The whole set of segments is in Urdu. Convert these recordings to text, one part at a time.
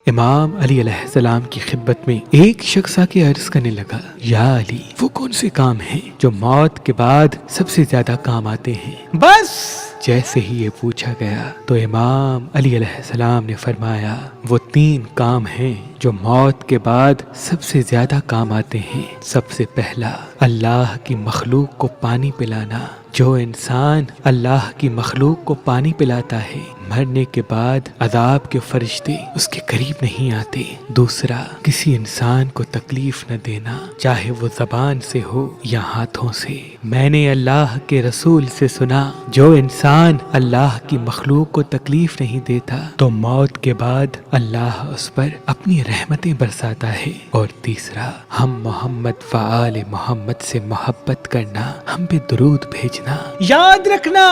امام علی علیہ السلام کی خدمت میں ایک شخص آ کے عرض کرنے لگا، یا علی، وہ کون سے کام ہیں جو موت کے بعد سب سے زیادہ کام آتے ہیں؟ بس جیسے ہی یہ پوچھا گیا تو امام علی علیہ السلام نے فرمایا، وہ 3 کام ہیں جو موت کے بعد سب سے زیادہ کام آتے ہیں۔ سب سے پہلا، اللہ کی مخلوق کو پانی پلانا۔ جو انسان اللہ کی مخلوق کو پانی پلاتا ہے، مرنے کے بعد عذاب کے فرشتے اس کے قریب نہیں آتے۔ دوسرا، کسی انسان کو تکلیف نہ دینا، چاہے وہ زبان سے ہو یا ہاتھوں سے۔ میں نے اللہ کے رسول سے سنا، جو انسان اللہ کی مخلوق کو تکلیف نہیں دیتا تو موت کے بعد اللہ اس پر اپنی رحمتیں برساتا ہے۔ اور تیسرا، ہم محمد و آل محمد سے محبت کرنا، ہم پہ درود بھیجنا۔ یاد رکھنا،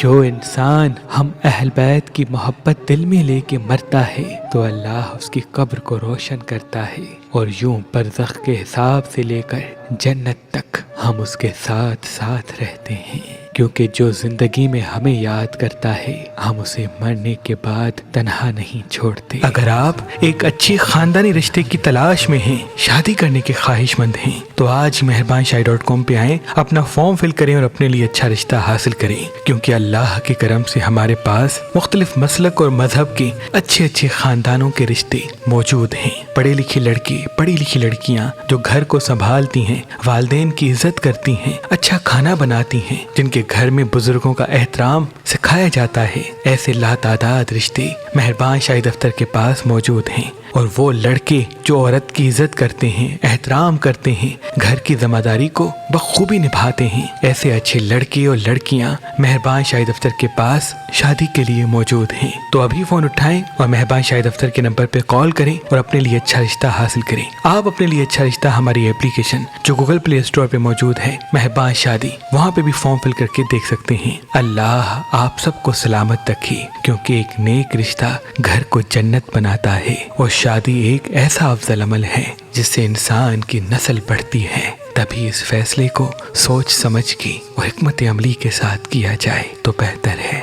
جو انسان ہم اہل بیت کی محبت دل میں لے کے مرتا ہے تو اللہ اس کی قبر کو روشن کرتا ہے، اور یوں برزخ کے حساب سے لے کر جنت تک ہم اس کے ساتھ ساتھ رہتے ہیں، کیونکہ جو زندگی میں ہمیں یاد کرتا ہے ہم اسے مرنے کے بعد تنہا نہیں چھوڑتے۔ اگر آپ ایک اچھی خاندانی رشتے کی تلاش میں ہیں، شادی کرنے کے خواہش مند ہیں، تو آج مہربانشاہی.com پہ آئیں، اپنا فارم فل کریں اور اپنے لیے اچھا رشتہ حاصل کریں، کیونکہ اللہ کے کرم سے ہمارے پاس مختلف مسلک اور مذہب کے اچھے اچھے خاندانوں کے رشتے موجود ہیں۔ پڑھے لکھے لڑکے، پڑھی لکھی لڑکیاں جو گھر کو سنبھالتی ہیں، والدین کی عزت کرتی ہیں، اچھا کھانا بناتی ہیں، جن کے گھر میں بزرگوں کا احترام سکھایا جاتا ہے، ایسے لاتعداد رشتے مہربان شاہی دفتر کے پاس موجود ہیں۔ اور وہ لڑکے جو عورت کی عزت کرتے ہیں، احترام کرتے ہیں، گھر کی ذمہ داری کو بخوبی نبھاتے ہیں، ایسے اچھے لڑکے اور لڑکیاں مہربان شاہی دفتر کے پاس شادی کے لیے موجود ہیں۔ تو ابھی فون اٹھائیں اور مہربان شاہی دفتر کے نمبر پہ کال کریں اور اپنے لیے اچھا رشتہ حاصل کریں۔ آپ اپنے لیے اچھا رشتہ ہماری اپلیکیشن جو گوگل پلے اسٹور پہ موجود ہے، مہربان شادی، وہاں پہ بھی فارم فل کر کے دیکھ سکتے ہیں۔ اللہ آپ سب کو سلامت رکھے، کیونکہ ایک نیک رشتہ گھر کو جنت بناتا ہے، اور شادی ایک ایسا افضل عمل ہے جس سے انسان کی نسل بڑھتی ہے۔ تبھی اس فیصلے کو سوچ سمجھ کے اور حکمت عملی کے ساتھ کیا جائے تو بہتر ہے۔